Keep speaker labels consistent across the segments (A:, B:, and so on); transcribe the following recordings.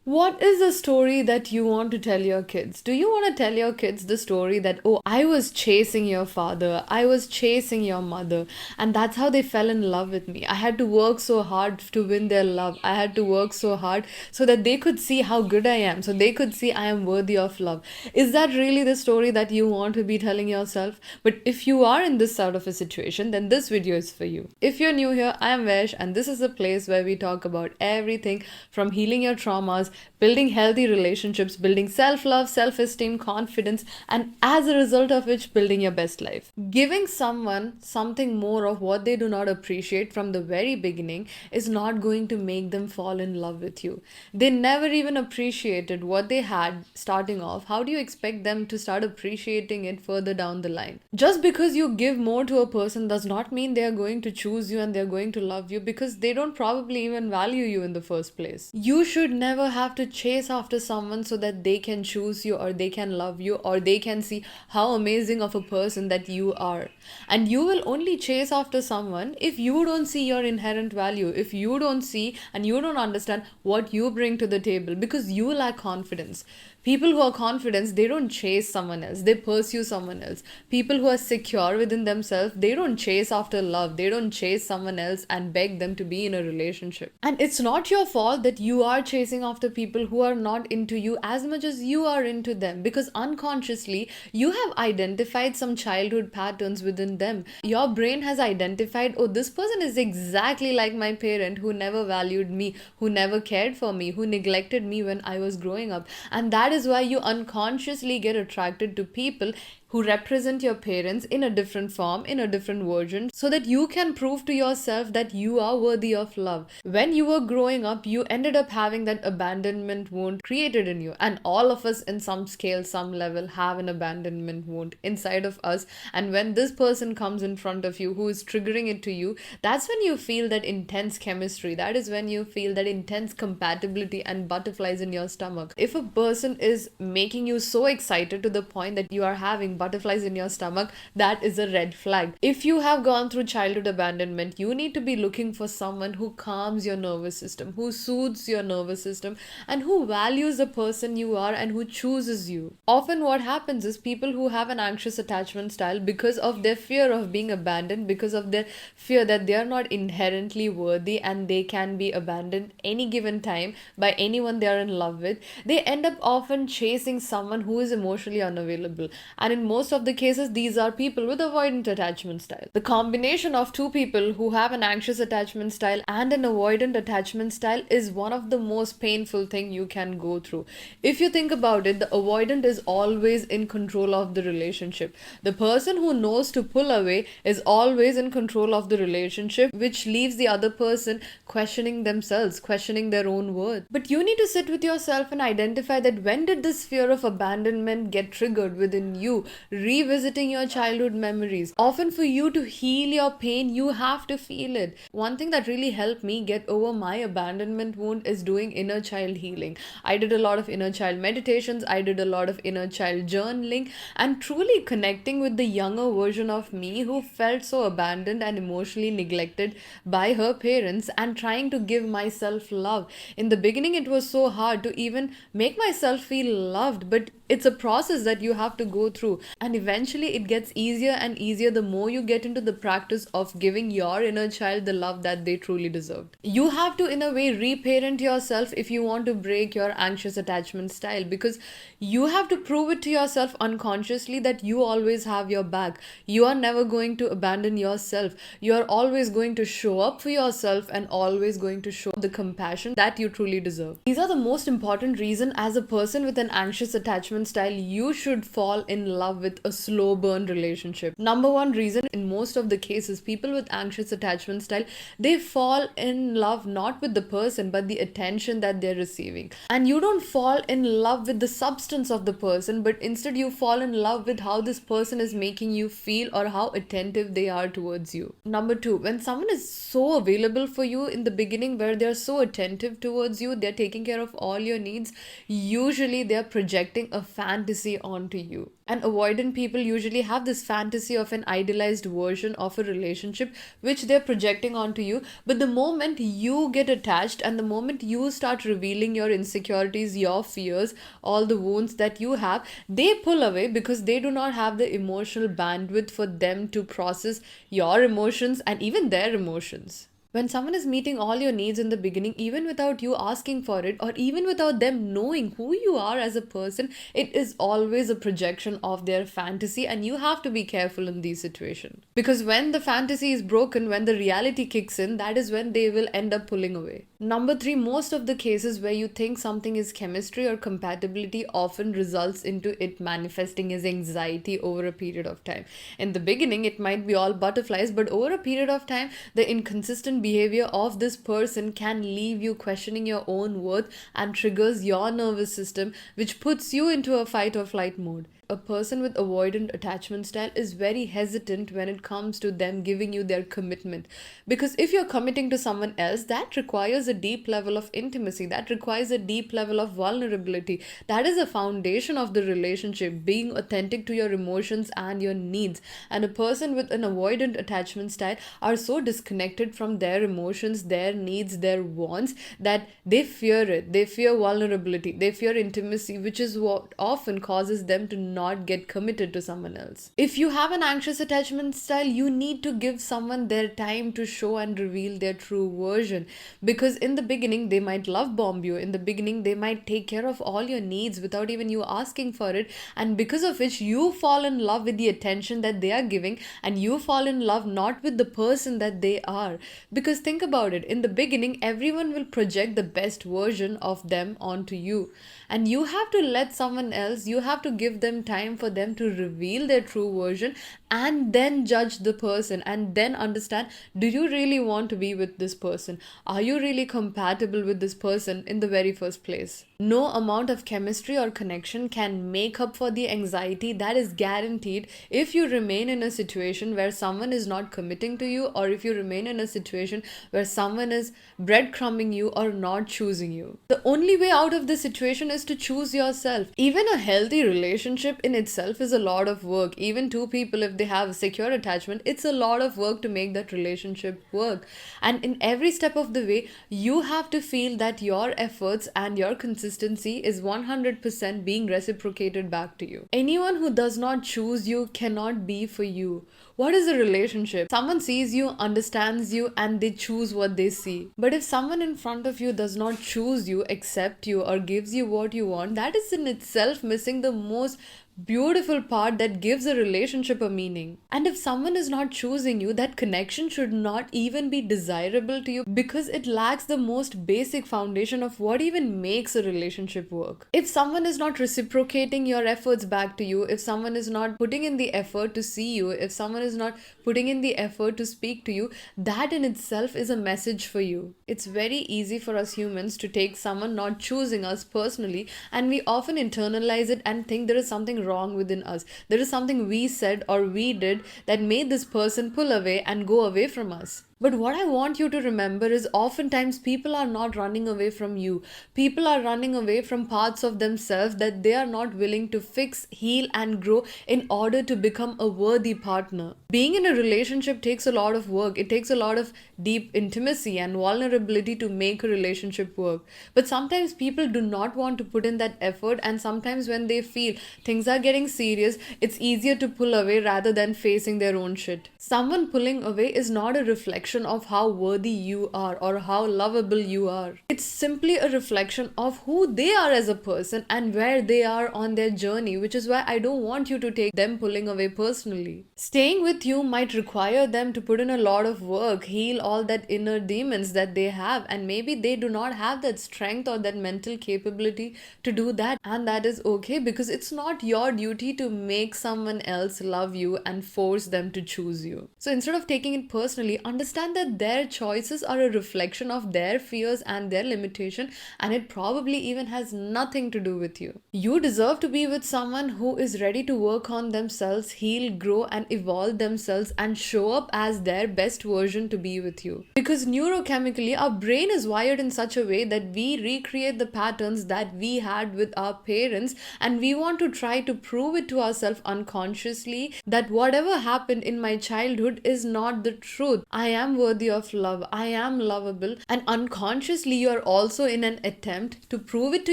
A: What is the story that you want to tell your kids? Do you want to tell your kids the story that, oh, I was chasing your father, I was chasing your mother, and that's how they fell in love with me? I had to work so hard to win their love. I had to work so hard so that they could see how good I am, so they could see I am worthy of love. Is that really the story that you want to be telling yourself? But if you are in this sort of a situation, then this video is for you. If you're new here, I am Vesh, and this is a place where we talk about everything from healing your traumas, building healthy relationships, building self love, self esteem, confidence, and as a result of which, building your best life. Giving someone something more of what they do not appreciate from the very beginning is not going to make them fall in love with you. They never even appreciated what they had starting off. How do you expect them to start appreciating it further down the line? Just because you give more to a person does not mean they are going to choose you and they're going to love you, because they don't probably even value you in the first place. You should never have to chase after someone so that they can choose you or they can love you or they can see how amazing of a person that you are. And you will only chase after someone if you don't see your inherent value, if you don't see and you don't understand what you bring to the table, because you lack confidence. People who are confident, they don't chase someone else, they pursue someone else. People who are secure within themselves, they don't chase after love, they don't chase someone else and beg them to be in a relationship. And it's not your fault that you are chasing after people who are not into you as much as you are into them, because unconsciously you have identified some childhood patterns within them. Your brain has identified, oh, this person is exactly like my parent who never valued me, who never cared for me, who neglected me when I was growing up. And that is why you unconsciously get attracted to people who represent your parents in a different form, in a different version, so that you can prove to yourself that you are worthy of love. When you were growing up, you ended up having that abandonment wound created in you. And all of us, in some scale, some level, have an abandonment wound inside of us. And when this person comes in front of you who is triggering it to you, that's when you feel that intense chemistry. That is when you feel that intense compatibility and butterflies in your stomach. If a person is making you so excited to the point that you are having butterflies in your stomach, that is a red flag. If you have gone through childhood abandonment, you need to be looking for someone who calms your nervous system, who soothes your nervous system, and who values the person you are and who chooses you. Often what happens is people who have an anxious attachment style, because of their fear of being abandoned, because of their fear that they are not inherently worthy and they can be abandoned any given time by anyone they are in love with, they end up often chasing someone who is emotionally unavailable. And in most of the cases, these are people with avoidant attachment style. The combination of two people who have an anxious attachment style and an avoidant attachment style is one of the most painful thing you can go through. If you think about it, the avoidant is always in control of the relationship. The person who knows to pull away is always in control of the relationship, which leaves the other person questioning themselves, questioning their own worth. But you need to sit with yourself and identify that when did this fear of abandonment get triggered within you, revisiting your childhood memories. Often for you to heal your pain, you have to feel it. One thing that really helped me get over my abandonment wound is doing inner child healing. I did a lot of inner child meditations, I did a lot of inner child journaling, and truly connecting with the younger version of me who felt so abandoned and emotionally neglected by her parents, and trying to give myself love. In the beginning, it was so hard to even make myself feel loved, but it's a process that you have to go through, and eventually it gets easier and easier the more you get into the practice of giving your inner child the love that they truly deserved. You have to, in a way, reparent yourself if you want to break your anxious attachment style, because you have to prove it to yourself unconsciously that you always have your back. You are never going to abandon yourself. You are always going to show up for yourself and always going to show the compassion that you truly deserve. These are the most important reason as a person with an anxious attachment style you should fall in love with a slow burn relationship. Number one reason, in most of the cases, people with anxious attachment style, they fall in love not with the person but the attention that they're receiving. And you don't fall in love with the substance of the person, but instead you fall in love with how this person is making you feel or how attentive they are towards you. Number two, when someone is so available for you in the beginning, where they're so attentive towards you, they're taking care of all your needs, usually they're projecting a fantasy onto you. And avoidant people usually have this fantasy of an idealized version of a relationship which they're projecting onto you. But the moment you get attached and the moment you start revealing your insecurities, your fears, all the wounds that you have, they pull away because they do not have the emotional bandwidth for them to process your emotions and even their emotions. When someone is meeting all your needs in the beginning, even without you asking for it, or even without them knowing who you are as a person, it is always a projection of their fantasy, and you have to be careful in these situations. Because when the fantasy is broken, when the reality kicks in, that is when they will end up pulling away. Number three, most of the cases where you think something is chemistry or compatibility often results into it manifesting as anxiety over a period of time. In the beginning, it might be all butterflies, but over a period of time, the inconsistent behavior of this person can leave you questioning your own worth and triggers your nervous system, which puts you into a fight or flight mode. A person with avoidant attachment style is very hesitant when it comes to them giving you their commitment. Because if you're committing to someone else, that requires a deep level of intimacy, that requires a deep level of vulnerability. That is a foundation of the relationship, being authentic to your emotions and your needs. And a person with an avoidant attachment style are so disconnected from their emotions, their needs, their wants, that they fear it. They fear vulnerability, they fear intimacy, which is what often causes them to not get committed to someone else. If you have an anxious attachment style, you need to give someone their time to show and reveal their true version, because in the beginning they might love bomb you, in the beginning they might take care of all your needs without even you asking for it, and because of which you fall in love with the attention that they are giving, and you fall in love not with the person that they are. Because think about it, in the beginning everyone will project the best version of them onto you, and you have to let someone else, you have to give them time for them to reveal their true version, and then judge the person, and then understand, do you really want to be with this person? Are you really compatible with this person in the very first place? No amount of chemistry or connection can make up for the anxiety that is guaranteed if you remain in a situation where someone is not committing to you, or if you remain in a situation where someone is breadcrumbing you or not choosing you. The only way out of this situation is to choose yourself. Even a healthy relationship in itself is a lot of work. Even two people, if they have a secure attachment, it's a lot of work to make that relationship work. And in every step of the way, you have to feel that your efforts and your consistency is 100% being reciprocated back to you. Anyone who does not choose you cannot be for you. What is a relationship? Someone sees you, understands you, and they choose what they see. But if someone in front of you does not choose you, accept you, or gives you what you want, that is in itself missing the most beautiful part that gives a relationship a meaning. And if someone is not choosing you, that connection should not even be desirable to you, because it lacks the most basic foundation of what even makes a relationship work. If someone is not reciprocating your efforts back to you, if someone is not putting in the effort to see you, if someone is not putting in the effort to speak to you, that in itself is a message for you. It's very easy for us humans to take someone not choosing us personally, and we often internalize it and think there is something wrong within us. There is something we said or we did that made this person pull away and go away from us. But what I want you to remember is oftentimes people are not running away from you. People are running away from parts of themselves that they are not willing to fix, heal, and grow in order to become a worthy partner. Being in a relationship takes a lot of work. It takes a lot of deep intimacy and vulnerability to make a relationship work. But sometimes people do not want to put in that effort, and sometimes when they feel things are getting serious, it's easier to pull away rather than facing their own shit. Someone pulling away is not a reflection of how worthy you are or how lovable you are. It's simply a reflection of who they are as a person and where they are on their journey, which is why I don't want you to take them pulling away personally. Staying with you might require them to put in a lot of work, heal all that inner demons that they have, and maybe they do not have that strength or that mental capability to do that, and that is okay, because it's not your duty to make someone else love you and force them to choose you. So instead of taking it personally, understand understand that their choices are a reflection of their fears and their limitation, and it probably even has nothing to do with you. You deserve to be with someone who is ready to work on themselves, heal, grow, and evolve themselves and show up as their best version to be with you. Because neurochemically, our brain is wired in such a way that we recreate the patterns that we had with our parents, and we want to try to prove it to ourselves unconsciously that whatever happened in my childhood is not the truth. I am worthy of love. I am lovable. And unconsciously, you are also in an attempt to prove it to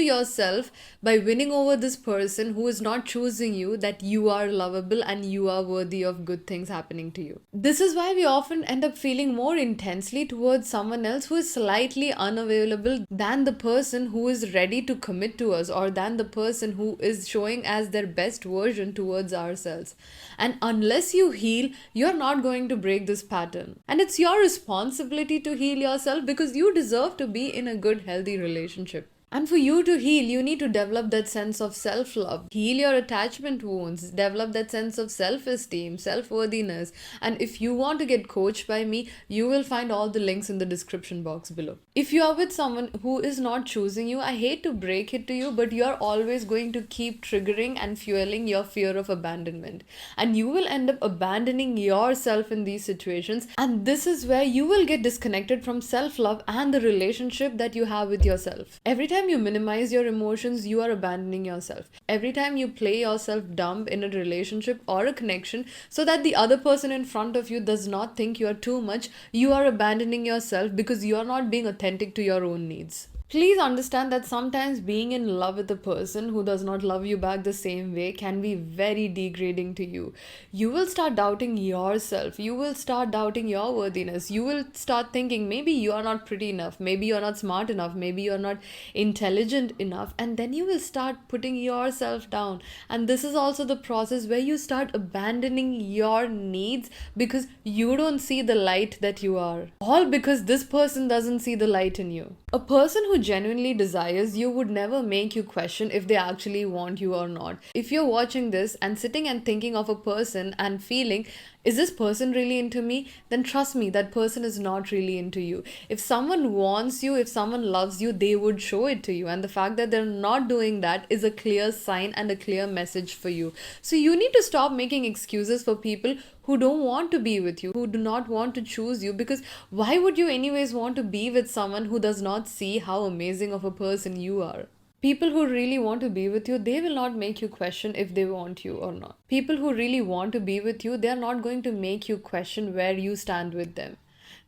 A: yourself by winning over this person who is not choosing you, that you are lovable and you are worthy of good things happening to you. This is why we often end up feeling more intensely towards someone else who is slightly unavailable than the person who is ready to commit to us, or than the person who is showing as their best version towards ourselves. And unless you heal, you're not going to break this pattern. And it's your responsibility to heal yourself, because you deserve to be in a good, healthy relationship. And for you to heal, you need to develop that sense of self-love, heal your attachment wounds, develop that sense of self-esteem, self-worthiness. And if you want to get coached by me, you will find all the links in the description box below. If you are with someone who is not choosing you, I hate to break it to you, but you are always going to keep triggering and fueling your fear of abandonment. And you will end up abandoning yourself in these situations. And this is where you will get disconnected from self-love and the relationship that you have with yourself. Every time you minimize your emotions, you are abandoning yourself. Every time you play yourself dumb in a relationship or a connection so that the other person in front of you does not think you are too much, you are abandoning yourself, because you are not being authentic to your own needs. Please understand that sometimes being in love with a person who does not love you back the same way can be very degrading to you. You will start doubting yourself. You will start doubting your worthiness. You will start thinking maybe you are not pretty enough. Maybe you are not smart enough. Maybe you are not intelligent enough. And then you will start putting yourself down. And this is also the process where you start abandoning your needs because you don't see the light that you are. All because this person doesn't see the light in you. A person who genuinely desires you would never make you question if they actually want you or not. If you're watching this and sitting and thinking of a person and feeling, is this person really into me? Then trust me, that person is not really into you. If someone wants you, if someone loves you, they would show it to you. And the fact that they're not doing that is a clear sign and a clear message for you. So you need to stop making excuses for people who don't want to be with you, who do not want to choose you, because why would you anyways want to be with someone who does not see how amazing of a person you are? People who really want to be with you, they will not make you question if they want you or not. People who really want to be with you, they are not going to make you question where you stand with them.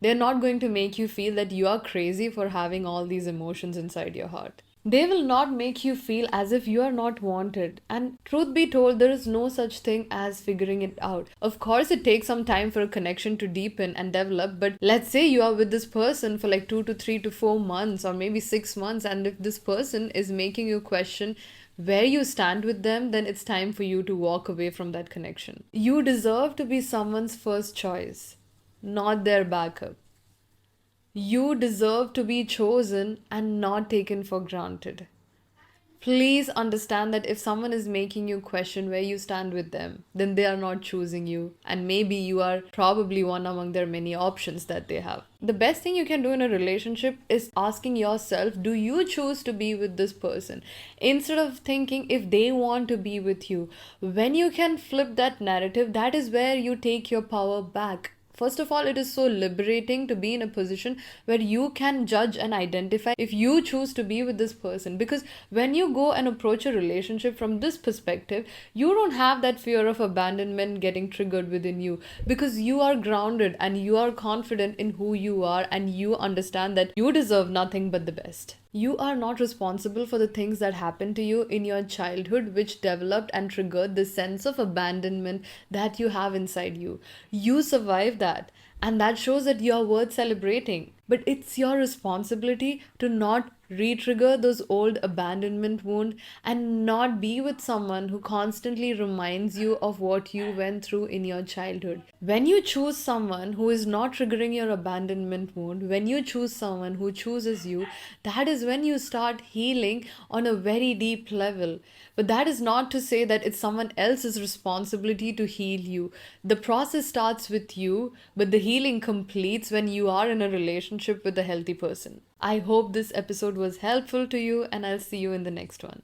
A: They're not going to make you feel that you are crazy for having all these emotions inside your heart. They will not make you feel as if you are not wanted. And truth be told, there is no such thing as figuring it out. Of course, it takes some time for a connection to deepen and develop. But let's say you are with this person for like 2 to 3 to 4 months or maybe 6 months. And if this person is making you question where you stand with them, then it's time for you to walk away from that connection. You deserve to be someone's first choice, not their backup. You deserve to be chosen and not taken for granted. Please understand that if someone is making you question where you stand with them, then they are not choosing you. And maybe you are probably one among their many options that they have. The best thing you can do in a relationship is asking yourself, do you choose to be with this person? Instead of thinking if they want to be with you. When you can flip that narrative, that is where you take your power back. First of all, it is so liberating to be in a position where you can judge and identify if you choose to be with this person. Because when you go and approach a relationship from this perspective, you don't have that fear of abandonment getting triggered within you, because you are grounded and you are confident in who you are, and you understand that you deserve nothing but the best. You are not responsible for the things that happened to you in your childhood, which developed and triggered the sense of abandonment that you have inside you. You survived that, and that shows that you are worth celebrating. But it's your responsibility to not re-trigger those old abandonment wounds, and not be with someone who constantly reminds you of what you went through in your childhood. When you choose someone who is not triggering your abandonment wound, when you choose someone who chooses you, that is when you start healing on a very deep level. But that is not to say that it's someone else's responsibility to heal you. The process starts with you, but the healing completes when you are in a relationship with a healthy person. I hope this episode was helpful to you, and I'll see you in the next one.